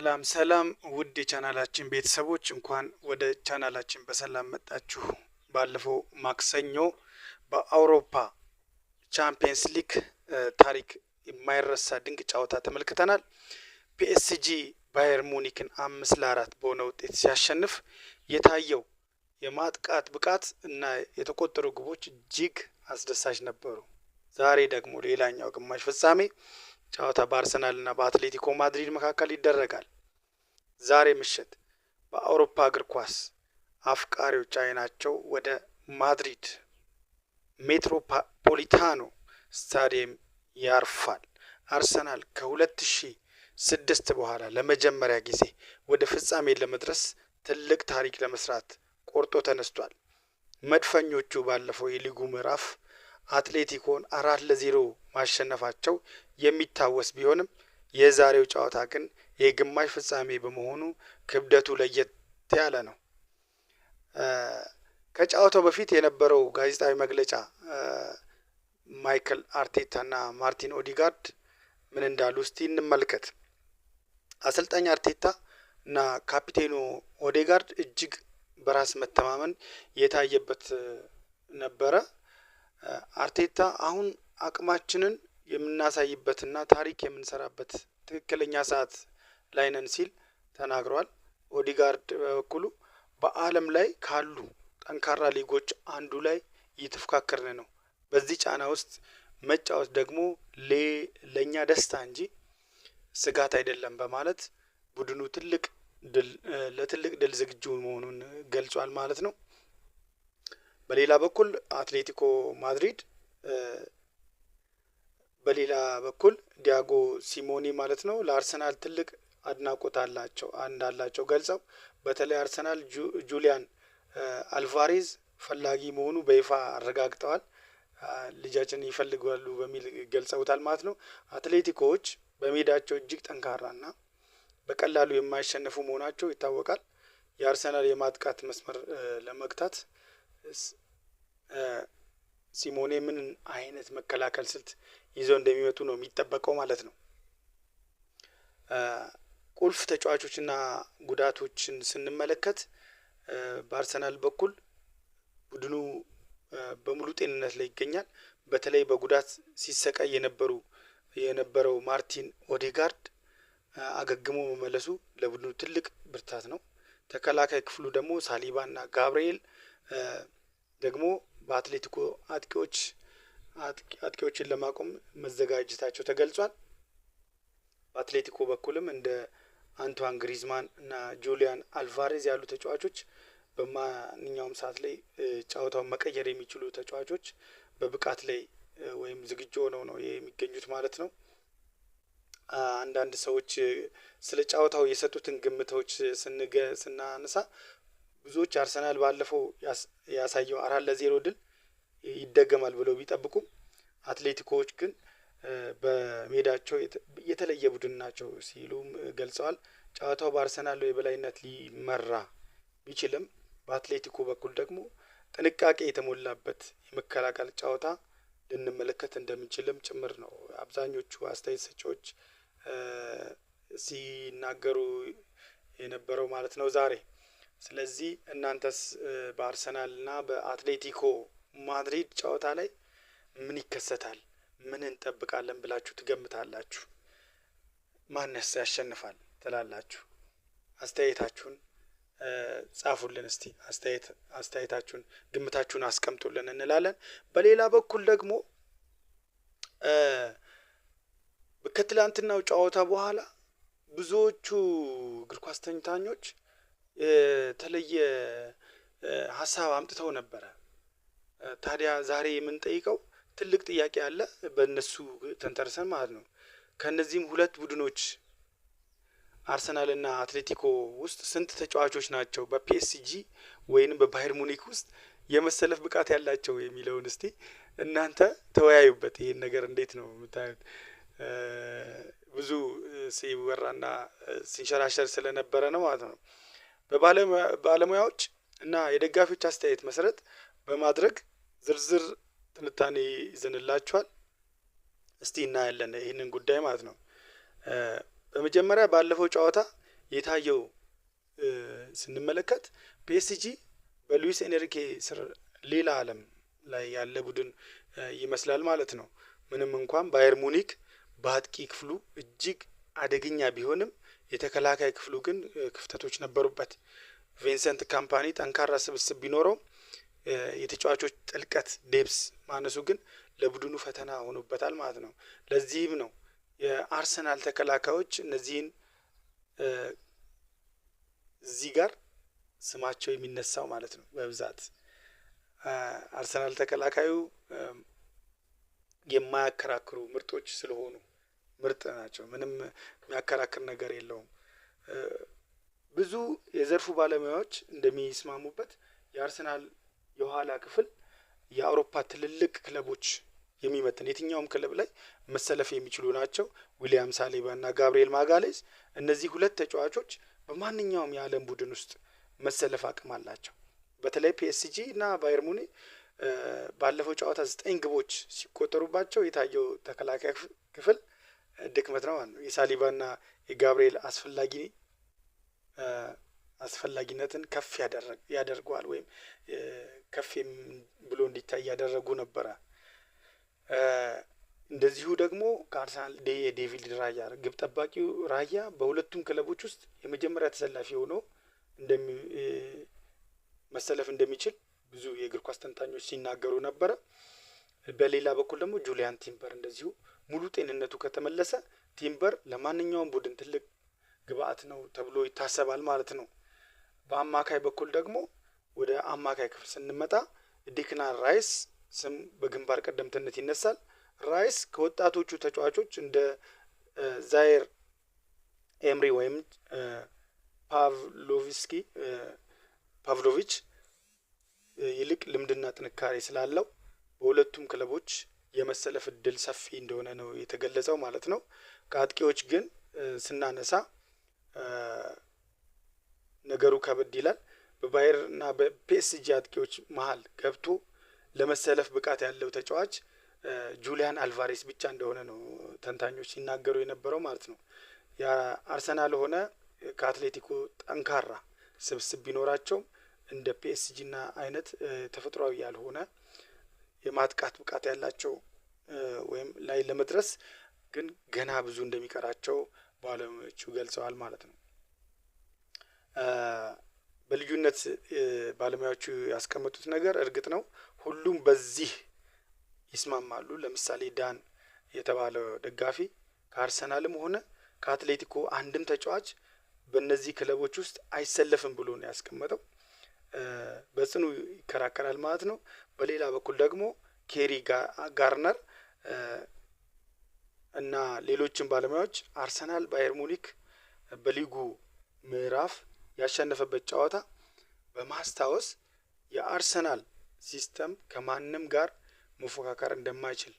ሰላም ውድ የቻናላችን ቤተሰቦች እንኳን ወደ ቻናላችን በሰላም መጣችሁ። ባለፈው ማክሰኞ በአውሮፓ ቻምፒየንስ ሊግ ታሪክ የማይረሳ ድንቅ ጨዋታ ተመልክተናል። ፒኤስጂ ባየር ሙኒክን 5-4 በሆነ ውጤት ሲያሸንፍ የታየው የማጥቃት ብቃት እና የተቆጠሩ ግቦች እጅግ አስደሳች ነበሩ። ዛሬ ደግሞ ሌላኛው ግማሽ ፍጻሜ ጨዋታ በአርሰናል እና በአትሌቲኮ ማድሪድ መካከል ይደረጋል። ዛሬ ምሽት በአውሮፓ እግር ኳስ አፍቃሪዎች አይናቸው ወደ ማድሪድ ሜትሮፖሊታኖ ስታዲየም ያርፋል። አርሰናል ከ2006 በኋላ ለመጀመሪያ ጊዜ ወደ ፍጻሜ ለመድረስ ትልቅ ታሪክ ለመስራት ቆርጦ ተነስቷል። መድፈኞቹ ባለፈው የሊጉ ምዕራፍ አትሌቲኮን 4-0 ማሸነፋቸው የሚታወስ ቢሆንም የዛሬው ጨዋታ ግን የግማሽ ፍጻሜ በመሆኑ ክብደቱ ለየት ያለ ነው። ከጨዋታው በፊት የነበረው ጋዜጣዊ መግለጫ ማይክል አርቴታ እና ማርቲን ኦዲጋርድ ምን እንዳሉ እስቲ እንመልከት። አሰልጣኝ አርቴታ እና ካፒቴኑ ኦዴጋርድ እጅግ በራስ መተማመን የታየበት ነበረ። አርቴታ አሁን አቅማችንን የምናሳይበትና ታሪክ የምንሰራበት ትክክለኛ ሰዓት ላይ ነን ሲል ተናግሯል። ኦዲጋርድ በበኩሉ በዓለም ላይ ካሉ ጠንካራ ሊጎች አንዱ ላይ እየተፎካከርን ነው። በዚህ ጫና ውስጥ መጫወት ደግሞ ለኛ ደስታ እንጂ ስጋት አይደለም በማለት ቡድኑ ለትልቅ ድል ዝግጁ መሆኑን ገልጿል ማለት ነው። በሌላ በኩል አትሌቲኮ ማድሪድ ዲያጎ ሲሞኔ ማለት ነው ለአርሰናል ትልቅ አድናቆት እንዳላቸው ገልጸው በተለይ አርሰናል ጁሊያን አልቫሬዝ ፈላጊ መሆኑ በይፋ አረጋግጠዋል። ልጃችን ይፈልጋሉ በሚል ገልጸውታል ማለት ነው። አትሌቲኮዎች በሜዳቸው እጅግ ጠንካራና በቀላሉ የማይሸነፉ መሆናቸው ይታወቃል። የአርሰናል የማጥቃት መስመር ለመግታት ሲሞኔ ምን አይነት መከላከል ስልት ይዘው እንደሚመጡ ነው የሚጠበቀው ማለት ነው። ቁልፍ ተጫዋቾችና ጉዳቶችን ስንመለከት በአርሰናል በኩል ቡድኑ በሙሉ ጤንነት ላይ ይገኛል። በተለይ በጉዳት ሲሰቃይ የነበረው ማርቲን ኦዴጋርድ አገግሞ መመለሱ ለቡድኑ ትልቅ ብርታት ነው። ተከላካይ ክፍሉ ደግሞ ሳሊባና ጋብርኤል ደግሞ በአትሌቲኮ አጥቂዎችን ለማቆም መዘጋጀታቸው ተገልጿል። በአትሌቲኮ በኩልም እንደ አንቷን ግሪዝማን እና ጁሊያን አልቫሬዝ ያሉ ተጫዋቾች በማንኛውም ሰዓት ላይ ጨዋታውን መቀየር የሚችሉ ተጫዋቾች በብቃት ላይ ወይም ዝግጁ ሆነው ነው የሚገኙት ማለት ነው። አንዳንድ ሰዎች ስለ ጨዋታው የሰጡትን ግምቶች ስናነሳ ብዙዎች አርሰናል ባለፈው ያሳየው 4-0 ድል ይደገማል ብለው ቢጠብቁም አትሌቲኮዎች ግን በሜዳቸው የተለየ ቡድን ናቸው ሲሉም ገልጸዋል። ጨዋታው በአርሰናል የበላይነት ሊመራ ቢችልም በአትሌቲኮ በኩል ደግሞ ጥንቃቄ የተሞላበት የመከላከል ጨዋታ ልንመለከት እንደምንችልም ጭምር ነው አብዛኞቹ አስተያየት ሰጪዎች ሲናገሩ የነበረው ማለት ነው ዛሬ። ስለዚህ እናንተስ በአርሰናል እና በአትሌቲኮ ማድሪድ ጨዋታ ላይ ምን ይከሰታል? ምን እንጠብቃለን ብላችሁ ትገምታላችሁ? ማንስ ያሸንፋል ትላላችሁ? አስተያየታችሁን ጻፉልን እስቲ አስተያየታችሁን ግምታችሁን አስቀምጡልን እንላለን። በሌላ በኩል ደግሞ ከትላንትናው ጨዋታ በኋላ ብዙዎቹ እግር ኳስ ተንታኞች የተለየ ሀሳብ አምጥተው ነበረ። ታዲያ ዛሬ የምንጠይቀው ትልቅ ጥያቄ አለ በእነሱ ተንተርሰን ማለት ነው። ከነዚህም ሁለት ቡድኖች አርሰናል እና አትሌቲኮ ውስጥ ስንት ተጫዋቾች ናቸው በፒኤስጂ ወይንም በባየር ሙኒክ ውስጥ የመሰለፍ ብቃት ያላቸው የሚለውን እስቲ እናንተ ተወያዩበት። ይሄን ነገር እንዴት ነው የምታዩት? ብዙ ሲወራና ሲንሸራሸር ስለነበረ ነው ማለት ነው። በባለሙያዎች እና የደጋፊዎች አስተያየት መሰረት በማድረግ ዝርዝር ትንታኔ ይዘንላችኋል። እስቲ እናያለን ይህንን ጉዳይ ማለት ነው። በመጀመሪያ ባለፈው ጨዋታ የታየው ስንመለከት ፒኤስጂ በሉዊስ ኤንሪኬ ስር ሌላ ዓለም ላይ ያለ ቡድን ይመስላል ማለት ነው። ምንም እንኳን ባየር ሙኒክ በአጥቂ ክፍሉ እጅግ አደገኛ ቢሆንም የተከላካይ ክፍሉ ግን ክፍተቶች ነበሩበት። ቪንሰንት ካምፓኒ ጠንካራ ስብስብ ቢኖረው የተጫዋቾች ጥልቀት ዴፕስ ማነሱ ግን ለቡድኑ ፈተና ሆኖበታል ማለት ነው። ለዚህም ነው የአርሰናል ተከላካዮች እነዚህን እዚህ ጋር ስማቸው የሚነሳው ማለት ነው። በብዛት አርሰናል ተከላካዩ የማያከራክሩ ምርጦች ስለሆኑ ምርጥ ናቸው። ምንም የሚያከራክር ነገር የለውም። ብዙ የዘርፉ ባለሙያዎች እንደሚስማሙበት የአርሰናል የኋላ ክፍል የአውሮፓ ትልልቅ ክለቦች የሚመጥን የትኛውም ክለብ ላይ መሰለፍ የሚችሉ ናቸው። ዊሊያም ሳሊባ እና ጋብሪኤል ማጋሌዝ እነዚህ ሁለት ተጫዋቾች በማንኛውም የዓለም ቡድን ውስጥ መሰለፍ አቅም አላቸው። በተለይ ፒኤስጂ እና ባየር ሙኒክ ባለፈው ጨዋታ 9 ግቦች ሲቆጠሩባቸው የታየው ተከላካይ ክፍል ድክመት ነው ማለት ነው። የሳሊባና የጋብሪኤል አስፈላጊነትን ከፍ ያደርገዋል ወይም ከፍ ብሎ እንዲታይ ያደረጉ ነበረ። እንደዚሁ ደግሞ ከአርሰናል የዴቪድ ራያ ግብ ጠባቂው ራያ በሁለቱም ክለቦች ውስጥ የመጀመሪያ ተሰላፊ ሆኖ መሰለፍ እንደሚችል ብዙ የእግር ኳስ ተንታኞች ሲናገሩ ነበረ። በሌላ በኩል ደግሞ ጁሊያን ቲምበር እንደዚሁ ሙሉ ጤንነቱ ከተመለሰ ቲምበር ለማንኛውም ቡድን ትልቅ ግብአት ነው ተብሎ ይታሰባል ማለት ነው። በአማካይ በኩል ደግሞ ወደ አማካይ ክፍል ስንመጣ ዲክላን ራይስ ስም በግንባር ቀደምትነት ይነሳል። ራይስ ከወጣቶቹ ተጫዋቾች እንደ ዛይር ኤምሪ ወይም ፓቭሎቪች ይልቅ ልምድና ጥንካሬ ስላለው በሁለቱም ክለቦች የመሰለፍ እድል ሰፊ እንደሆነ ነው የተገለጸው ማለት ነው። ከአጥቂዎች ግን ስናነሳ ነገሩ ከበድ ይላል። በባየር እና በፒኤስጂ አጥቂዎች መሃል ገብቶ ለመሰለፍ ብቃት ያለው ተጫዋች ጁሊያን አልቫሬስ ብቻ እንደሆነ ነው ተንታኞች ሲናገሩ የነበረው ማለት ነው። የአርሰናል ሆነ ከአትሌቲኮ ጠንካራ ስብስብ ቢኖራቸውም እንደ ፒኤስጂ እና አይነት ተፈጥሯዊ ያልሆነ የማጥቃት ብቃት ያላቸው ወይም ላይ ለመድረስ ግን ገና ብዙ እንደሚቀራቸው ባለሙያዎቹ ገልጸዋል ማለት ነው። በልዩነት ባለሙያዎቹ ያስቀመጡት ነገር እርግጥ ነው ሁሉም በዚህ ይስማማሉ። ለምሳሌ ዳን የተባለው ደጋፊ ከአርሰናልም ሆነ ከአትሌቲኮ አንድም ተጫዋች በእነዚህ ክለቦች ውስጥ አይሰለፍም ብሎ ነው ያስቀመጠው። በጽኑ ይከራከራል ማለት ነው። በሌላ በኩል ደግሞ ኬሪ ጋርነር እና ሌሎችም ባለሙያዎች አርሰናል ባየር ሙኒክ በሊጉ ምዕራፍ ያሸነፈበት ጨዋታ በማስታወስ የአርሰናል ሲስተም ከማንም ጋር መፎካከር እንደማይችል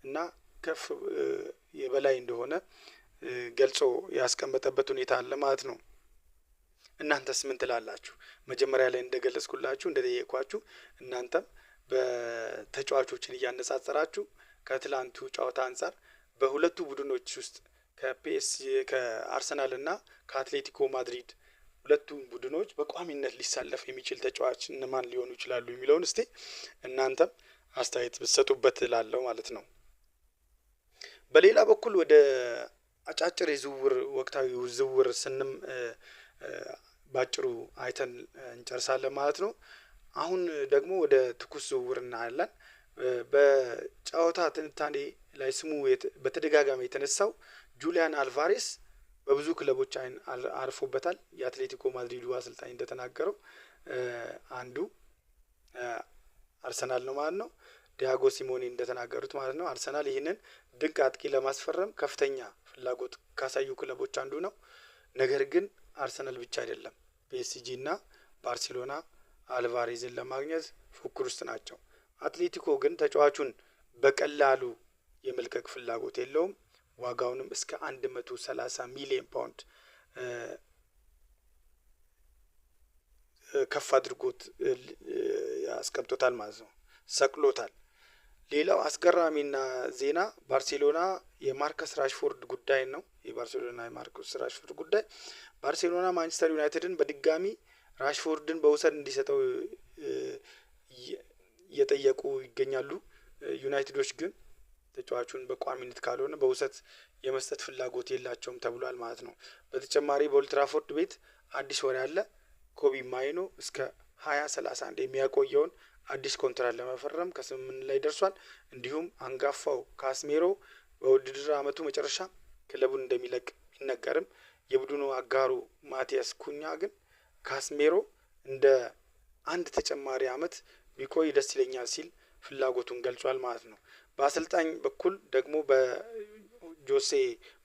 እና ከፍ የበላይ እንደሆነ ገልጾ ያስቀመጠበት ሁኔታ አለ ማለት ነው። እናንተስ ምን ትላላችሁ? መጀመሪያ ላይ እንደገለጽኩላችሁ እንደጠየኳችሁ እናንተም በተጫዋቾችን እያነጻጸራችሁ ከትላንቱ ጨዋታ አንፃር በሁለቱ ቡድኖች ውስጥ ከአርሰናል እና ከአትሌቲኮ ማድሪድ ሁለቱም ቡድኖች በቋሚነት ሊሳለፍ የሚችል ተጫዋች እነማን ሊሆኑ ይችላሉ የሚለውን እስቲ እናንተም አስተያየት ብትሰጡበት እላለሁ ማለት ነው። በሌላ በኩል ወደ አጫጭር የዝውውር ወቅታዊ ዝውውር ባጭሩ አይተን እንጨርሳለን ማለት ነው። አሁን ደግሞ ወደ ትኩስ ዝውውር እናያለን። በጨዋታ ትንታኔ ላይ ስሙ በተደጋጋሚ የተነሳው ጁሊያን አልቫሬስ በብዙ ክለቦች አይን አርፎበታል። የአትሌቲኮ ማድሪዱ አሰልጣኝ እንደተናገረው አንዱ አርሰናል ነው ማለት ነው። ዲያጎ ሲሞኔ እንደተናገሩት ማለት ነው። አርሰናል ይህንን ድንቅ አጥቂ ለማስፈረም ከፍተኛ ፍላጎት ካሳዩ ክለቦች አንዱ ነው። ነገር ግን አርሰናል ብቻ አይደለም፣ ፒኤስጂ እና ባርሴሎና አልቫሬዝን ለማግኘት ፉክክር ውስጥ ናቸው። አትሌቲኮ ግን ተጫዋቹን በቀላሉ የመልቀቅ ፍላጎት የለውም። ዋጋውንም እስከ 130 ሚሊዮን ፓውንድ ከፍ አድርጎት ያስቀምጦታል ማለት ነው፣ ሰቅሎታል። ሌላው አስገራሚና ዜና ባርሴሎና የማርከስ ራሽፎርድ ጉዳይ ነው። የባርሴሎና የማርኮስ ራሽፎርድ ጉዳይ። ባርሴሎና ማንቸስተር ዩናይትድን በድጋሚ ራሽፎርድን በውሰት እንዲሰጠው እየጠየቁ ይገኛሉ። ዩናይትዶች ግን ተጫዋቹን በቋሚነት ካልሆነ በውሰት የመስጠት ፍላጎት የላቸውም ተብሏል ማለት ነው። በተጨማሪ በኦልትራፎርድ ቤት አዲስ ወሬ አለ። ኮቢ ማይኖ እስከ 2031 የሚያቆየውን አዲስ ኮንትራት ለመፈረም ከስምምነት ላይ ደርሷል። እንዲሁም አንጋፋው ካስሜሮ በውድድር አመቱ መጨረሻ ክለቡን እንደሚለቅ ቢነገርም የቡድኑ አጋሩ ማቲያስ ኩኛ ግን ካስሜሮ እንደ አንድ ተጨማሪ አመት ቢቆይ ደስ ይለኛል ሲል ፍላጎቱን ገልጿል ማለት ነው። በአሰልጣኝ በኩል ደግሞ በጆሴ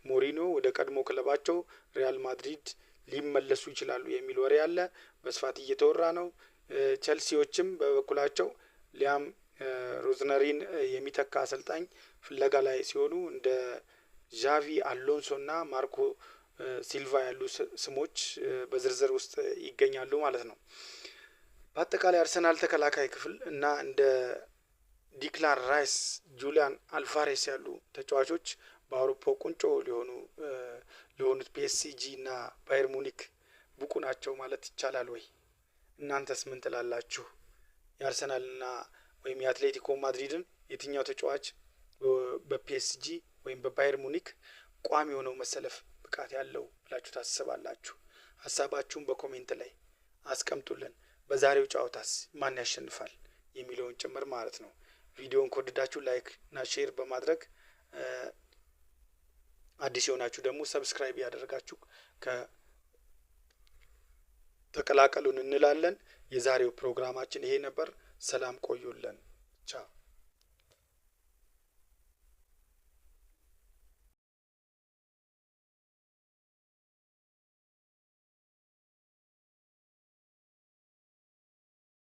ሞሪኖ ወደ ቀድሞ ክለባቸው ሪያል ማድሪድ ሊመለሱ ይችላሉ የሚል ወሬ አለ፣ በስፋት እየተወራ ነው። ቸልሲዎችም በበኩላቸው ሊያም ሮዝነሪን የሚተካ አሰልጣኝ ፍለጋ ላይ ሲሆኑ እንደ ዣቪ አሎንሶ እና ማርኮ ሲልቫ ያሉ ስሞች በዝርዝር ውስጥ ይገኛሉ ማለት ነው። በአጠቃላይ አርሰናል ተከላካይ ክፍል እና እንደ ዲክላን ራይስ፣ ጁሊያን አልቫሬስ ያሉ ተጫዋቾች በአውሮፓ ቁንጮ ሊሆኑት ፒኤስጂ እና ባየር ሙኒክ ብቁ ናቸው ማለት ይቻላል ወይ? እናንተስ ምን ትላላችሁ? የአርሰናልና ወይም የአትሌቲኮ ማድሪድን የትኛው ተጫዋች በፒኤስጂ ወይም በባየር ሙኒክ ቋሚ ሆነው መሰለፍ ብቃት ያለው ብላችሁ ታስባላችሁ? ሀሳባችሁን በኮሜንት ላይ አስቀምጡልን። በዛሬው ጨዋታስ ማን ያሸንፋል የሚለውን ጭምር ማለት ነው። ቪዲዮውን ከወደዳችሁ ላይክ እና ሼር በማድረግ አዲስ የሆናችሁ ደግሞ ሰብስክራይብ ያደረጋችሁ ተቀላቀሉን እንላለን። የዛሬው ፕሮግራማችን ይሄ ነበር። ሰላም ቆዩልን። ቻው።